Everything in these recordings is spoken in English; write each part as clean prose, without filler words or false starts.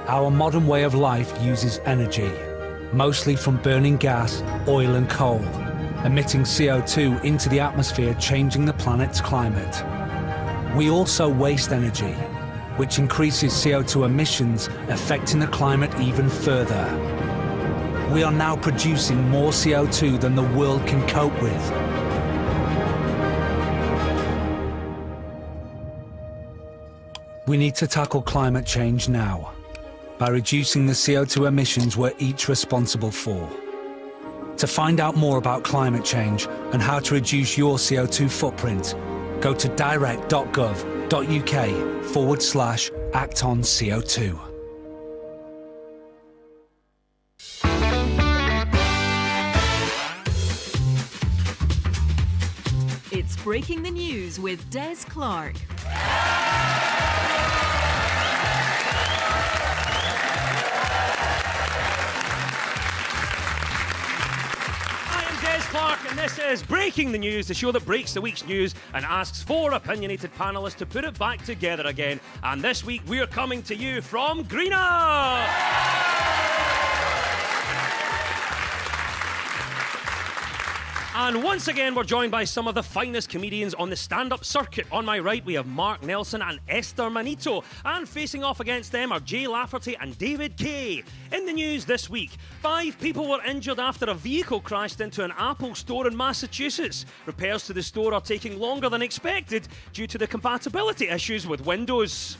Our modern way of life uses energy, mostly from burning gas, oil and coal, emitting CO2 into the atmosphere, changing the planet's climate. We also waste energy, which increases CO2 emissions, affecting the climate even further. We are now producing more CO2 than the world can cope with. We need to tackle climate change now, by reducing the CO2 emissions we're each responsible for. To find out more about climate change and how to reduce your CO2 footprint, go to direct.gov.uk/ActOnCO2. It's Breaking the News with Des Clark. Clark, and this is Breaking the News, the show that breaks the week's news and asks four opinionated panellists to put it back together again. And this week we're coming to you from Greenock. And once again, we're joined by some of the finest comedians on the stand-up circuit. On my right, we have Mark Nelson and Esther Manito. And facing off against them are Jay Lafferty and David Kay. In the news this week, 5 people were injured after a vehicle crashed into an Apple store in Massachusetts. Repairs to the store are taking longer than expected due to the compatibility issues with Windows.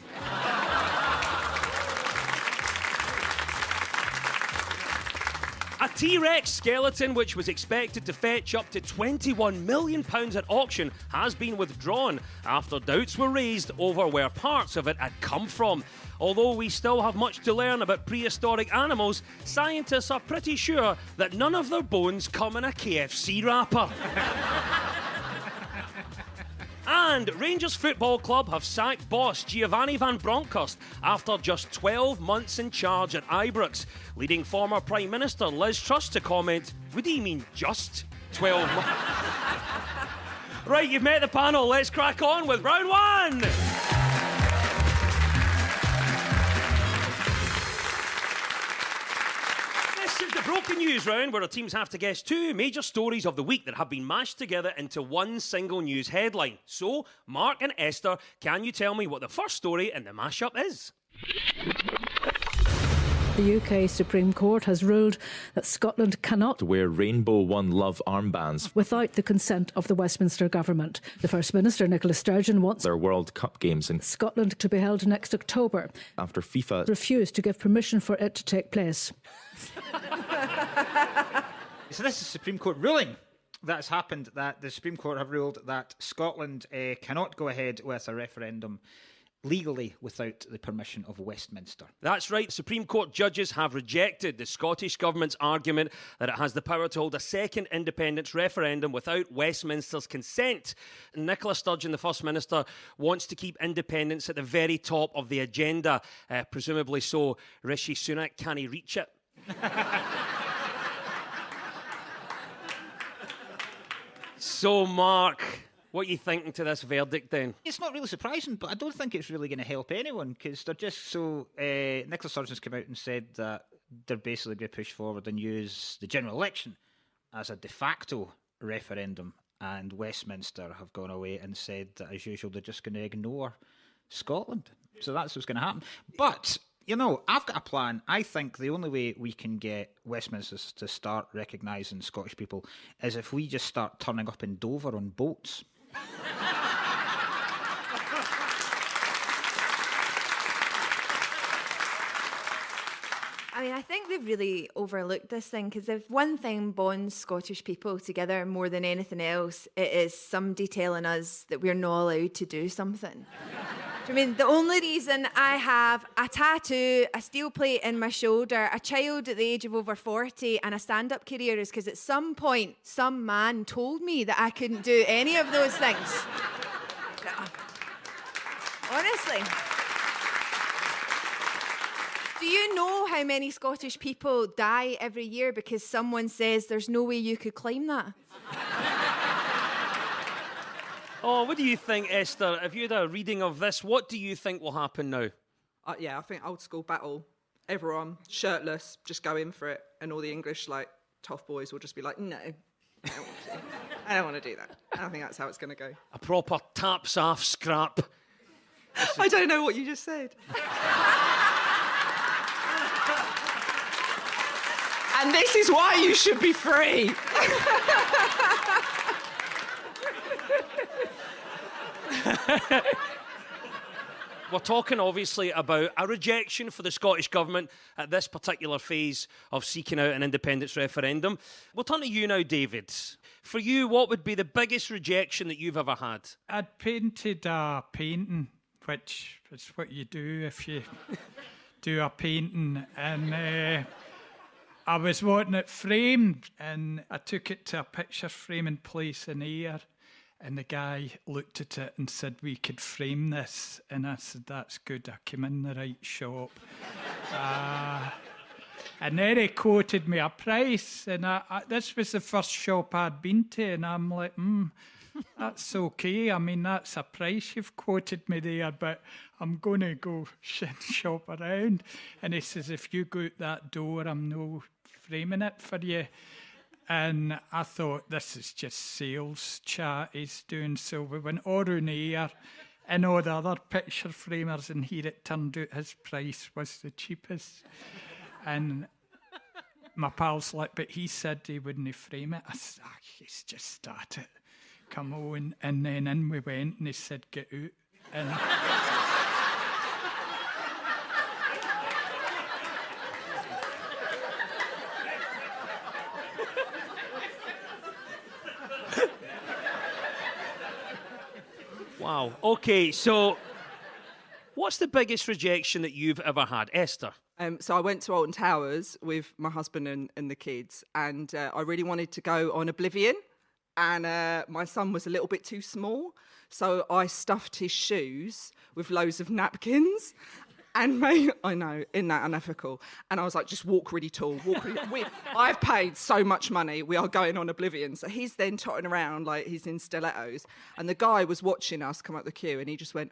A T-Rex skeleton, which was expected to fetch up to £21 million at auction, has been withdrawn after doubts were raised over where parts of it had come from. Although we still have much to learn about prehistoric animals, scientists are pretty sure that none of their bones come in a KFC wrapper. And Rangers Football Club have sacked boss Giovanni van Bronckhorst after just 12 months in charge at Ibrox, leading former Prime Minister Liz Truss to comment, "What do you mean just 12 months?" Right, you've met the panel. Let's crack on with round one. This is the Broken News round, where our teams have to guess 2 major stories of the week that have been mashed together into one single news headline. So, Mark and Esther, can you tell me what the first story in the mashup is? The UK Supreme Court has ruled that Scotland cannot wear Rainbow One Love armbands without the consent of the Westminster Government. The First Minister, Nicola Sturgeon, wants their World Cup games in Scotland to be held next October after FIFA refused to give permission for it to take place. So this is a Supreme Court ruling that has happened, that the Supreme Court have ruled that Scotland cannot go ahead with a referendum legally without the permission of Westminster. That's right. Supreme Court judges have rejected the Scottish Government's argument that it has the power to hold a second independence referendum without Westminster's consent. Nicola Sturgeon, the First Minister, wants to keep independence at the very top of the agenda. Presumably so Rishi Sunak can't reach it. So, Mark, what are you thinking to this verdict then? It's not really surprising, but I don't think it's really going to help anyone, because they're just so... Nicola Sturgeon's come out and said that they're basically going to push forward and use the general election as a de facto referendum, and Westminster have gone away and said that, as usual, they're just going to ignore Scotland. So that's what's going to happen. But... you know, I've got a plan. I think the only way we can get Westminster to start recognising Scottish people is if we just start turning up in Dover on boats. I mean, I think they've really overlooked this thing, because if one thing bonds Scottish people together more than anything else, it is somebody telling us that we're not allowed to do something. I mean, the only reason I have a tattoo, a steel plate in my shoulder, a child at the age of over 40 and a stand-up career is because at some point some man told me that I couldn't do any of those things. Honestly. Do you know how many Scottish people die every year because someone says there's no way you could climb that? Oh, what do you think, Esther? If you had a reading of this, what do you think will happen now? Yeah, I think old school battle. everyone shirtless, just go in for it, and all the English like tough boys will just be like, no, I don't want to. I don't want to do that. I don't think that's how it's going to go. A proper taps off scrap. I don't know what you just said. And this is why you should be free. We're talking obviously about a rejection for the Scottish Government at this particular phase of seeking out an independence referendum. We'll turn to you now, David. For you, what would be the biggest rejection that you've ever had? I'd painted a painting, which is what you do if you do a painting, and I was wanting it framed, and I took it to a picture framing place in Ayr. And the guy looked at it and said, we could frame this. And I said, that's good, I came in the right shop. And then he quoted me a price. And this was the first shop I'd been to. And I'm like, that's okay. I mean, that's a price you've quoted me there, but I'm going to go shop around. And he says, if you go out that door, I'm no framing it for you. And I thought, this is just sales chat he's doing. So we went all around Ayr and all the other picture framers, and here it turned out his price was the cheapest. And my pal's like, but he said he wouldn't frame it. I said, he's just started. Come on. And then in we went, and he said, get out. And Wow. Okay, so what's the biggest rejection that you've ever had? Esther? So I went to Alton Towers with my husband and the kids, and I really wanted to go on Oblivion, and my son was a little bit too small, so I stuffed his shoes with loads of napkins. And I know, isn't that unethical? And I was like, just walk really tall. I've paid so much money. We are going on Oblivion. So he's then trotting around like he's in stilettos. And the guy was watching us come up the queue, and he just went,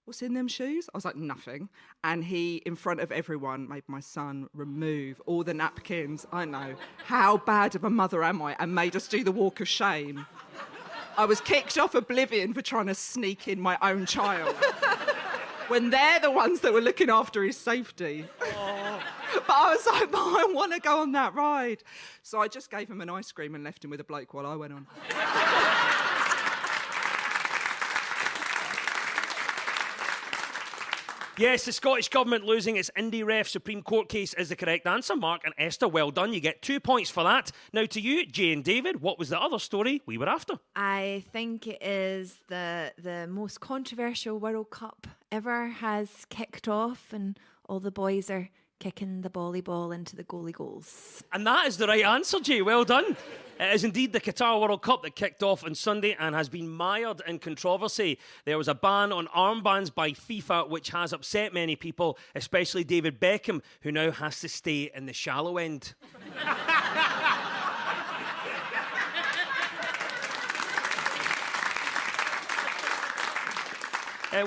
what's in them shoes? I was like, nothing. And he, in front of everyone, made my son remove all the napkins. I know. How bad of a mother am I? And made us do the walk of shame. I was kicked off Oblivion for trying to sneak in my own child. When they're the ones that were looking after his safety. Oh. But I was like, but I want to go on that ride. So I just gave him an ice cream and left him with a bloke while I went on. Yes, the Scottish Government losing its Indie Ref Supreme Court case is the correct answer. Mark and Esther, well done. You get 2 points for that. Now to you, Jay and David, what was the other story we were after? I think it is the most controversial World Cup ever has kicked off, and all the boys are kicking the volleyball into the goalie goals. And that is the right answer, Jay. Well done. It is indeed the Qatar World Cup that kicked off on Sunday and has been mired in controversy. There was a ban on armbands by FIFA, which has upset many people, especially David Beckham, who now has to stay in the shallow end.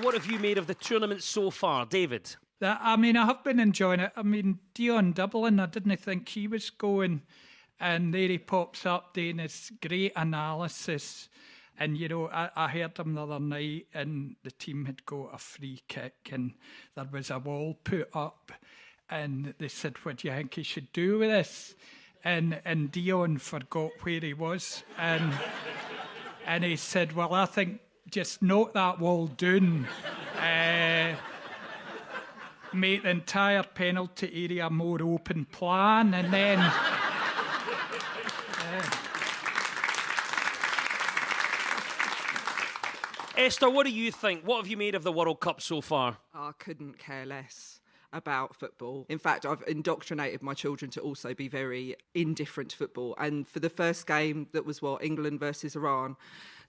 What have you made of the tournament so far, David? I have been enjoying it. Dion Dublin, I didn't think he was going. And there he pops up doing his great analysis. And, I heard him the other night, and the team had got a free kick, and there was a wall put up. And they said, what do you think he should do with this? And Dion forgot where he was. And he said, well, I think just knock that wall down. Make the entire penalty area a more open plan, and then... Esther, what do you think? What have you made of the World Cup so far? I couldn't care less about football. In fact, I've indoctrinated my children to also be very indifferent to football. And for the first game that was, England versus Iran,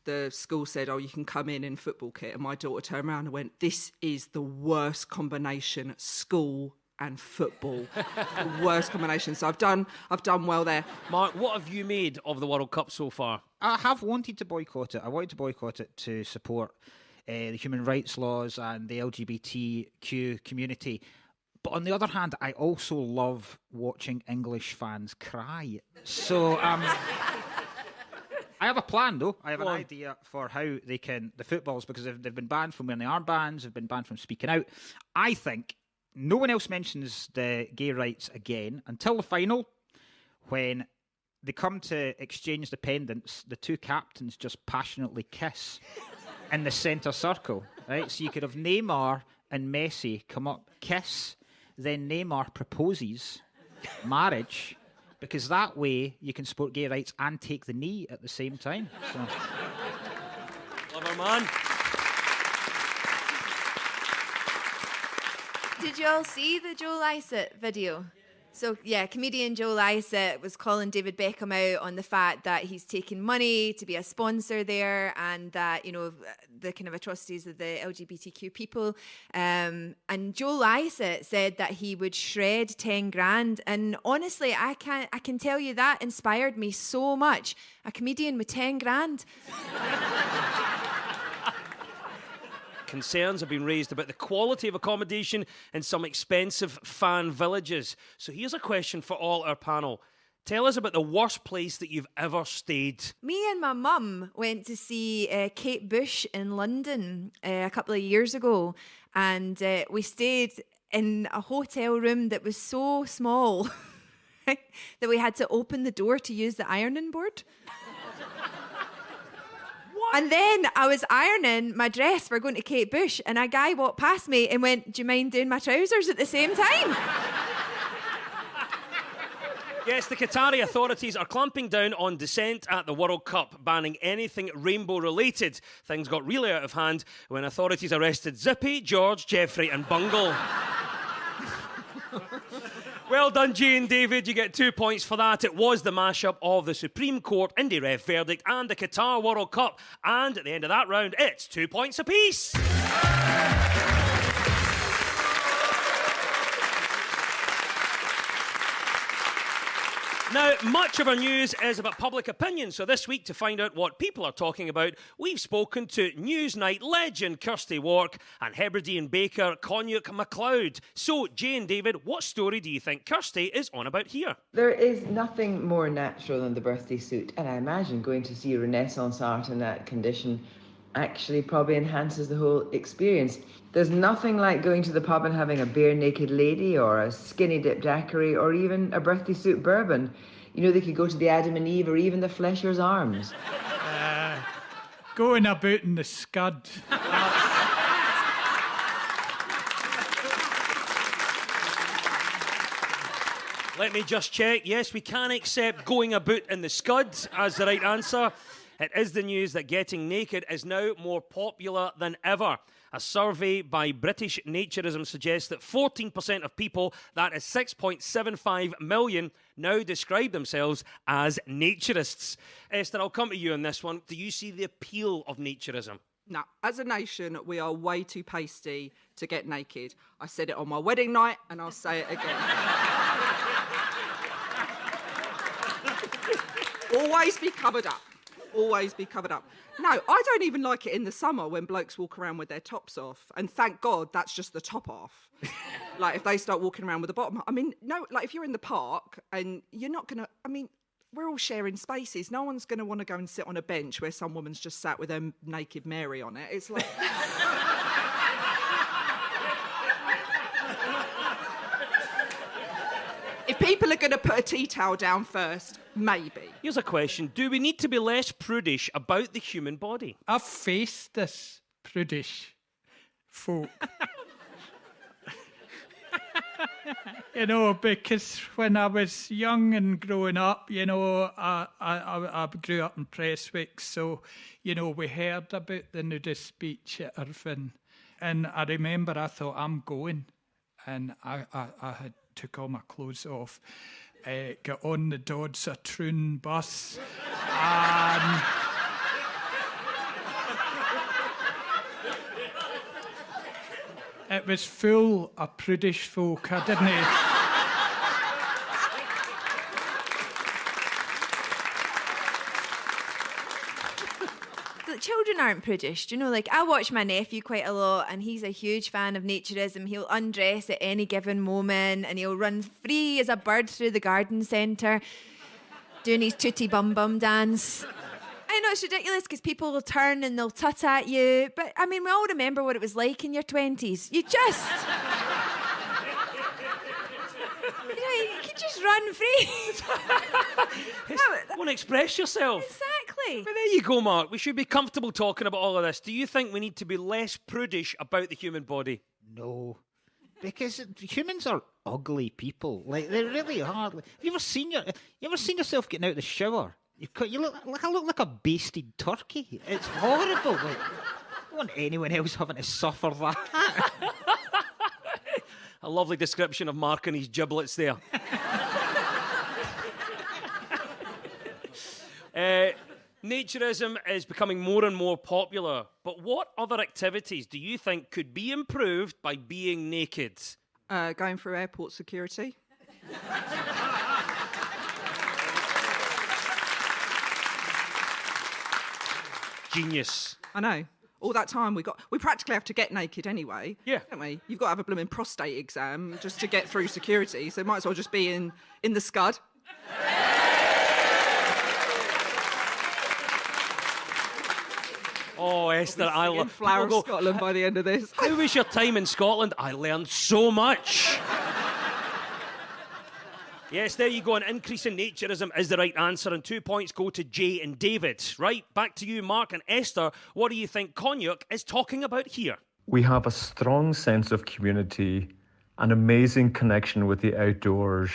the school said, you can come in football kit. And my daughter turned around and went, this is the worst combination, school and football. The worst combination. So I've done well there. Mark, what have you made of the World Cup so far? I have wanted to boycott it. I wanted to boycott it to support the human rights laws and the LGBTQ community. But on the other hand, I also love watching English fans cry. So I have a plan, though. I have an idea for how they can, the footballers, because they've been banned from wearing the armbands, they've been banned from speaking out. I think no one else mentions the gay rights again until the final, when they come to exchange the pendants, the two captains just passionately kiss in the centre circle, right? So you could have Neymar and Messi come up, kiss, then Neymar proposes marriage, because that way you can support gay rights and take the knee at the same time. So. Love our man. Did you all see the Joe Lycett video? So, yeah, comedian Joe Lycett was calling David Beckham out on the fact that he's taking money to be a sponsor there, and that, you know, the kind of atrocities of the LGBTQ people. And Joe Lycett said that he would shred 10 grand. And honestly, I can tell you that inspired me so much. A comedian with 10 grand. Concerns have been raised about the quality of accommodation in some expensive fan villages. So here's a question for all our panel. Tell us about the worst place that you've ever stayed. Me and my mum went to see Kate Bush in London a couple of years ago, and we stayed in a hotel room that was so small that we had to open the door to use the ironing board. And then I was ironing my dress for going to Kate Bush, and a guy walked past me and went, "Do you mind doing my trousers at the same time?" Yes, the Qatari authorities are clamping down on dissent at the World Cup, banning anything rainbow-related. Things got really out of hand when authorities arrested Zippy, George, Jeffrey and Bungle. Well done, Jay and David. You get 2 points for that. It was the mashup of the Supreme Court Indie Ref verdict and the Qatar World Cup. And at the end of that round, it's 2 points apiece. Now, much of our news is about public opinion, so this week, to find out what people are talking about, we've spoken to Newsnight legend Kirsty Wark and Hebridean baker Coniuc MacLeod. So, Jay and David, what story do you think Kirsty is on about here? There is nothing more natural than the birthday suit, and I imagine going to see Renaissance art in that condition actually probably enhances the whole experience. There's nothing like going to the pub and having a bare naked lady or a skinny dip daiquiri or even a birthday suit bourbon. You know, they could go to the Adam and Eve or even the Flesher's Arms. Going about in the scud. Let me just check. Yes, we can accept going about in the scud as the right answer. It is the news that getting naked is now more popular than ever. A survey by British Naturism suggests that 14% of people, that is 6.75 million, now describe themselves as naturists. Esther, I'll come to you on this one. Do you see the appeal of naturism? No, as a nation, we are way too pasty to get naked. I said it on my wedding night, and I'll say it again. Always be covered up. Always be covered up. No, I don't even like it in the summer when blokes walk around with their tops off. And thank God that's just the top off. Like, if they start walking around with the bottom. I mean, no, like, if you're in the park and you're not going to... I mean, we're all sharing spaces. No one's going to want to go and sit on a bench where some woman's just sat with her naked Mary on it. It's like... If people are going to put a tea towel down first, maybe. Here's a question. Do we need to be less prudish about the human body? I've faced this prudish folk. You know, because when I was young and growing up, you know, I grew up in Prestwick, so, you know, we heard about the nudist beach at Irvine. And I remember I thought, I'm going. And I had took all my clothes off, got on the Dodds a Troon bus, and it was full of prudish folk. I didn't. children aren't prudish. You know, like I watch my nephew quite a lot, and he's a huge fan of naturism. He'll undress at any given moment, and he'll run free as a bird through the garden centre, doing his tootie bum bum dance. I know it's ridiculous because people will turn and they'll tut at you, but I mean, we all remember what it was like in your 20s. You just, you could just run free. Want to express yourself. Exactly. But there you go, Mark. We should be comfortable talking about all of this. Do you think we need to be less prudish about the human body? No. Because humans are ugly people. Like, they really are. Have you ever seen yourself getting out of the shower? I look like a basted turkey. It's horrible. Like, I don't want anyone else having to suffer that. A lovely description of Mark and his giblets there. Naturism is becoming more and more popular, but what other activities do you think could be improved by being naked? Going through airport security. Genius. I know. All that time we practically have to get naked anyway. Yeah. Don't we? You've got to have a blooming prostate exam just to get through security, so might as well just be in the scud. Oh, Esther, I love Flower of Scotland by the end of this. How was your time in Scotland? I learned so much. Yes, there you go. An increase in naturism is the right answer, and 2 points go to Jay and David. Right, back to you, Mark and Esther. What do you think Cognac is talking about here? We have a strong sense of community, an amazing connection with the outdoors,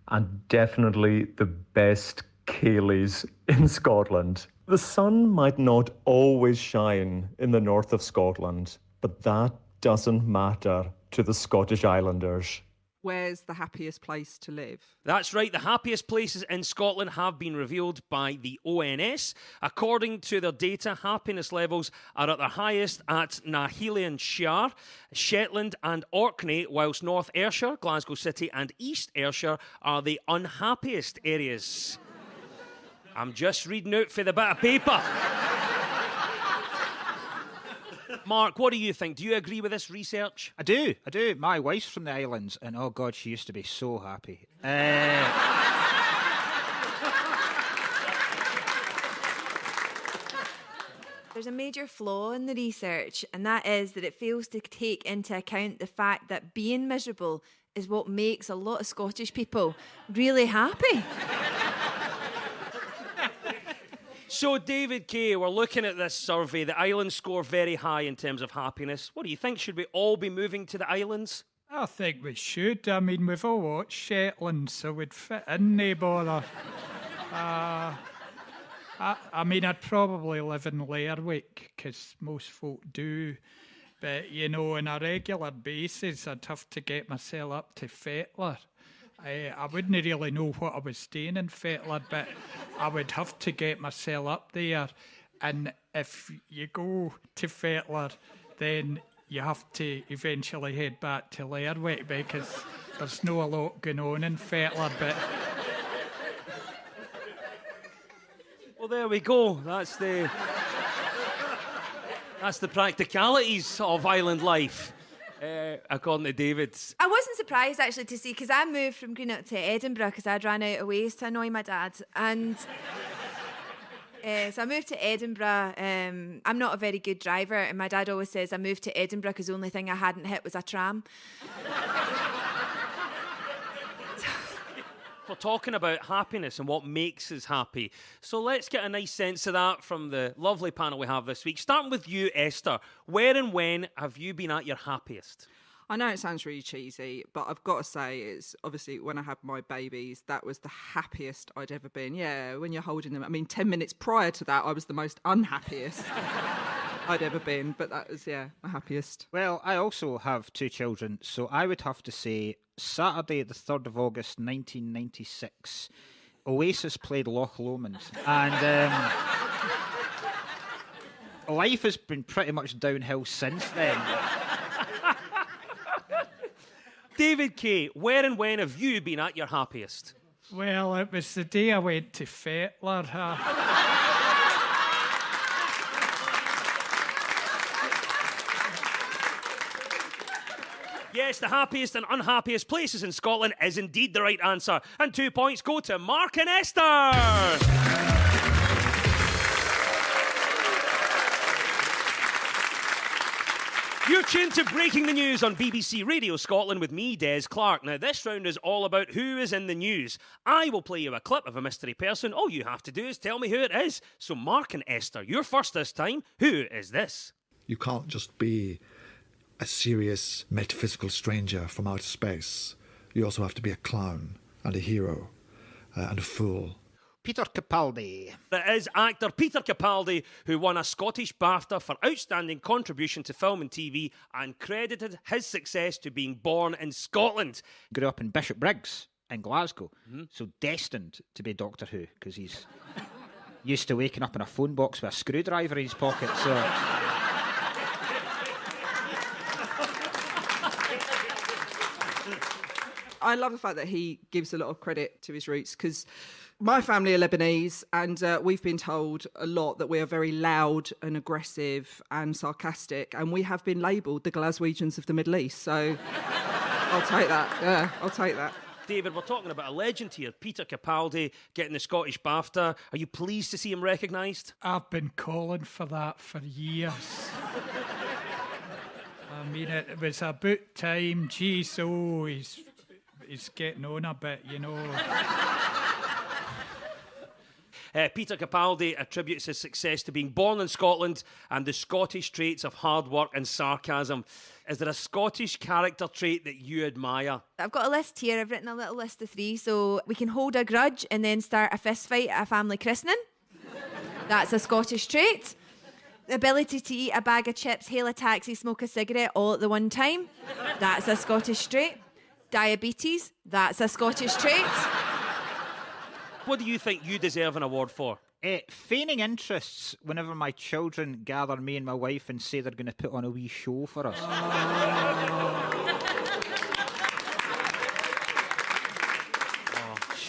and definitely the best ceilidhs in Scotland. The sun might not always shine in the north of Scotland, but that doesn't matter to the Scottish Islanders. Where's the happiest place to live? That's right, the happiest places in Scotland have been revealed by the ONS. According to their data, happiness levels are at their highest at Nahelion Shire, Shetland and Orkney, whilst North Ayrshire, Glasgow City and East Ayrshire are the unhappiest areas. I'm just reading out for the bit of paper. Mark, what do you think? Do you agree with this research? I do. My wife's from the islands, and oh God, she used to be so happy. There's a major flaw in the research, and that is that it fails to take into account the fact that being miserable is what makes a lot of Scottish people really happy. So, David Kay, we're looking at this survey. The islands score very high in terms of happiness. What do you think? Should we all be moving to the islands? I think we should. I mean, we've all watched Shetland, so we'd fit in, no bother. I mean, I'd probably live in Lerwick, because most folk do. But, you know, on a regular basis, I'd have to get myself up to Fetlar. I wouldn't really know what I was doing in Fetlar, but I would have to get myself up there. And if you go to Fetlar, then you have to eventually head back to Lerwick because there's not a lot going on in Fetlar. But well, there we go. That's the practicalities of island life. According to David. I wasn't surprised actually to see, because I moved from Greenock to Edinburgh because I'd ran out of ways to annoy my dad, and so I moved to Edinburgh. I'm not a very good driver, and my dad always says I moved to Edinburgh because the only thing I hadn't hit was a tram. We're talking about happiness and what makes us happy. So let's get a nice sense of that from the lovely panel we have this week. Starting with you, Esther. Where and when have you been at your happiest? I know it sounds really cheesy, but I've got to say it's obviously when I had my babies, that was the happiest I'd ever been. Yeah, when you're holding them. I mean, 10 minutes prior to that, I was the most unhappiest I'd ever been. But that was, yeah, my happiest. Well, I also have 2 children, so I would have to say Saturday, the 3rd of August, 1996, Oasis played Loch Lomond. And life has been pretty much downhill since then. David Kay, where and when have you been at your happiest? Well, it was the day I went to Fetlar. Yes, the happiest and unhappiest places in Scotland is indeed the right answer. And 2 points go to Mark and Esther. You're tuned to Breaking the News on BBC Radio Scotland with me, Des Clark. Now, this round is all about who is in the news. I will play you a clip of a mystery person. All you have to do is tell me who it is. So, Mark and Esther, you're first this time. Who is this? You can't just be a serious metaphysical stranger from outer space. You also have to be a clown and a hero and a fool. Peter Capaldi. That is actor Peter Capaldi, who won a Scottish BAFTA for outstanding contribution to film and TV and credited his success to being born in Scotland. Grew up in Bishopbriggs in Glasgow, so destined to be Doctor Who, because he's used to waking up in a phone box with a screwdriver in his pocket, so... I love the fact that he gives a lot of credit to his roots, because my family are Lebanese, and we've been told a lot that we are very loud and aggressive and sarcastic, and we have been labelled the Glaswegians of the Middle East, so I'll take that. Yeah, I'll take that. David, we're talking about a legend here, Peter Capaldi getting the Scottish BAFTA. Are you pleased to see him recognised? I've been calling for that for years. I mean, it was about time. Geez, oh, he's getting on a bit, you know. Peter Capaldi attributes his success to being born in Scotland and the Scottish traits of hard work and sarcasm. Is there a Scottish character trait that you admire? I've got a list here. I've written a little list of 3. So we can hold a grudge and then start a fist fight at a family christening. That's a Scottish trait. The ability to eat a bag of chips, hail a taxi, smoke a cigarette all at the one time. That's a Scottish trait. Diabetes. That's a Scottish trait. What do you think you deserve an award for? Feigning interests whenever my children gather me and my wife and say they're going to put on a wee show for us.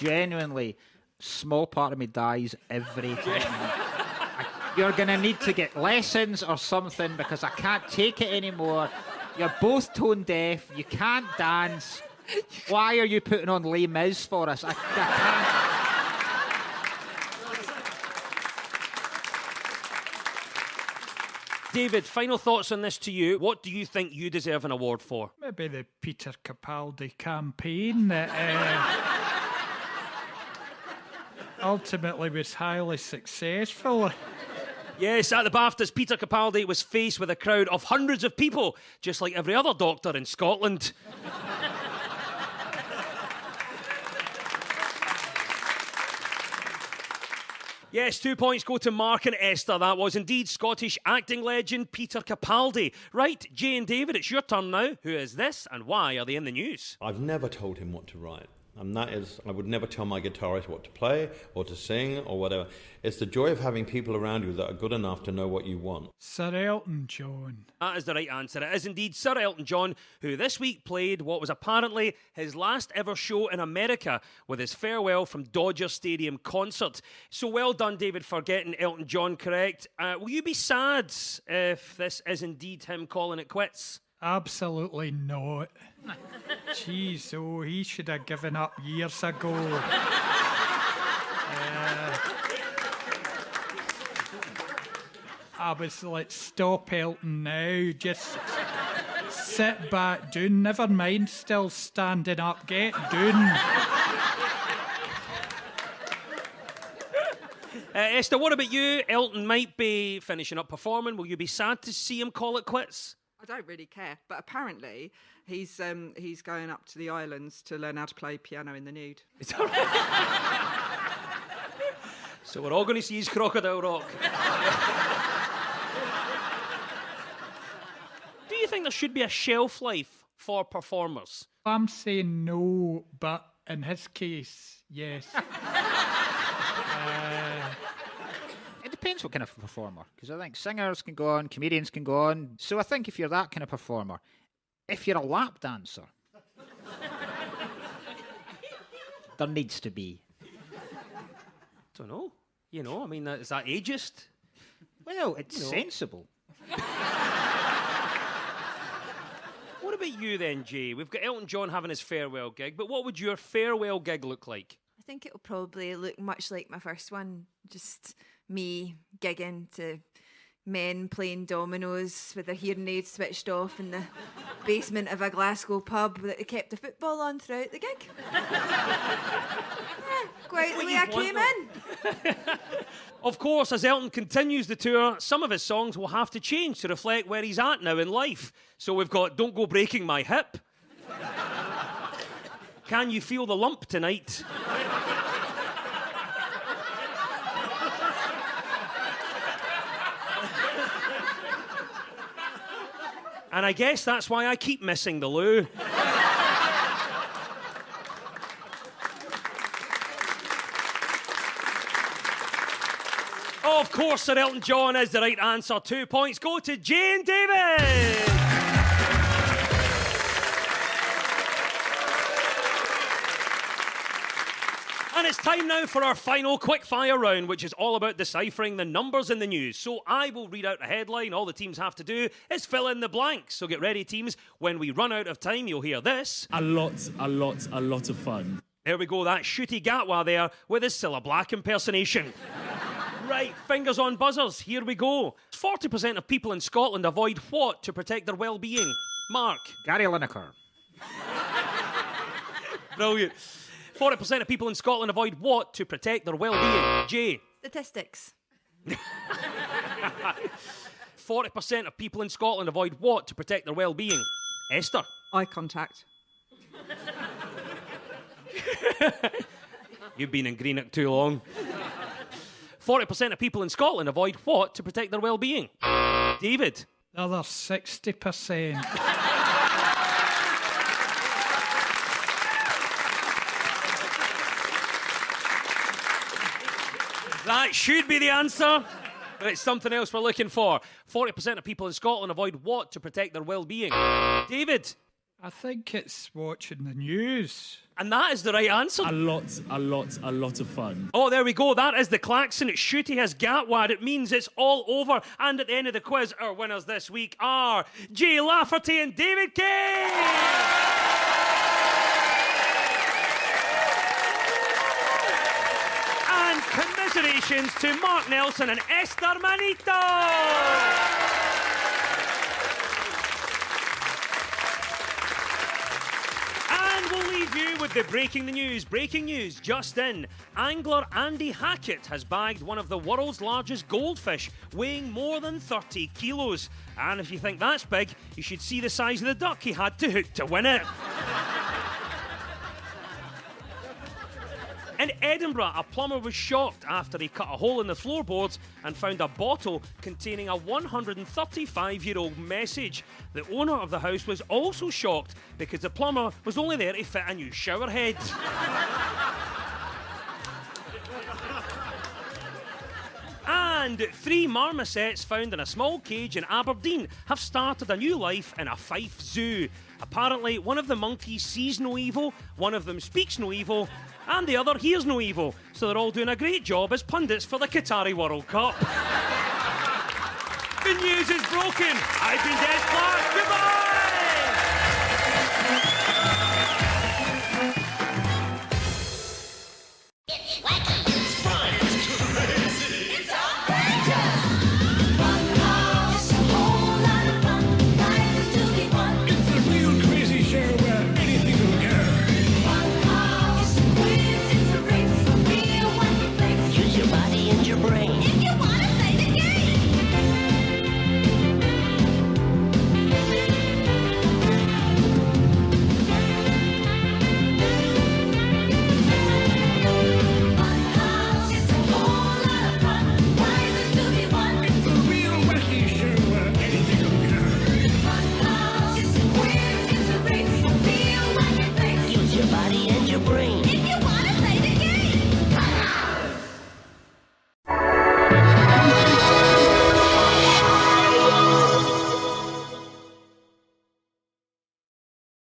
Genuinely, small part of me dies every time. You're going to need to get lessons or something because I can't take it anymore. You're both tone deaf. You can't dance. Why are you putting on Les Mis for us? I can't. David, final thoughts on this to you. What do you think you deserve an award for? Maybe the Peter Capaldi campaign that ultimately was highly successful. Yes, at the BAFTAs, Peter Capaldi was faced with a crowd of hundreds of people, just like every other doctor in Scotland. Yes, 2 points go to Mark and Esther. That was indeed Scottish acting legend Peter Capaldi. Right, Jay and David, it's your turn now. Who is this and why are they in the news? I've never told him what to write. And that is, I would never tell my guitarist what to play or to sing or whatever. It's the joy of having people around you that are good enough to know what you want. Sir Elton John. That is the right answer. It is indeed Sir Elton John, who this week played what was apparently his last ever show in America with his Farewell from Dodger Stadium concert. So well done, David, for getting Elton John correct. Will you be sad if this is indeed him calling it quits? Absolutely not. Jeez, oh, he should have given up years ago. I was like, stop Elton now. Just sit back down. Never mind still standing up. Get down. Esther, what about you? Elton might be finishing up performing. Will you be sad to see him call it quits? I don't really care, but apparently he's going up to the islands to learn how to play piano in the nude. Is that right? So we're all going to see his Crocodile Rock. Do you think there should be a shelf life for performers? I'm saying no, but in his case, yes. It depends what kind of performer, because I think singers can go on, comedians can go on. So I think if you're that kind of performer, if you're a lap dancer, there needs to be. Don't know. You know, I mean, is that ageist? Well, it's sensible. What about you then, Jay? We've got Elton John having his farewell gig, but what would your farewell gig look like? I think it'll probably look much like my first one. Just me gigging to men playing dominoes with their hearing aids switched off in the basement of a Glasgow pub that they kept the football on throughout the gig. Quite the way I came in. Of course, as Elton continues the tour, some of his songs will have to change to reflect where he's at now in life. So we've got Don't Go Breaking My Hip. Can You Feel the Lump Tonight? And I guess that's why I keep missing the loo. Of course, Sir Elton John is the right answer. 2 points go to Jane David. And it's time now for our final quickfire round, which is all about deciphering the numbers in the news. So I will read out a headline. All the teams have to do is fill in the blanks. So get ready, teams. When we run out of time, you'll hear this. A lot of fun. There we go. That's Ncuti Gatwa there with his Cilla Black impersonation. Right, fingers on buzzers. Here we go. 40% of people in Scotland avoid what to protect their well-being? Mark. Gary Lineker. Brilliant. 40% of people in Scotland avoid what to protect their well-being? Jay. Statistics. 40% of people in Scotland avoid what to protect their well-being? Esther. Eye contact. You've been in Greenock too long. 40% of people in Scotland avoid what to protect their well-being? David. The other 60%. That should be the answer, but it's something else we're looking for. 40% of people in Scotland avoid what to protect their well-being? David. I think it's watching the news. And that is the right answer. A lot of fun. Oh, there we go. That is the klaxon. It's Ncuti has Gatwad. It means it's all over. And at the end of the quiz, our winners this week are Jay Lafferty and David Kay. And commiserations to Mark Nelson and Esther Manito. We'll leave you with the breaking the news. Breaking news just in. Angler Andy Hackett has bagged one of the world's largest goldfish, weighing more than 30 kilos. And if you think that's big, you should see the size of the duck he had to hook to win it. In Edinburgh, a plumber was shocked after he cut a hole in the floorboards and found a bottle containing a 135-year-old message. The owner of the house was also shocked because the plumber was only there to fit a new shower head. And 3 marmosets found in a small cage in Aberdeen have started a new life in a Fife zoo. Apparently, one of the monkeys sees no evil, one of them speaks no evil, and the other hears no evil. So they're all doing a great job as pundits for the Qatari World Cup. The news is broken. I've been Des Clark. Goodbye!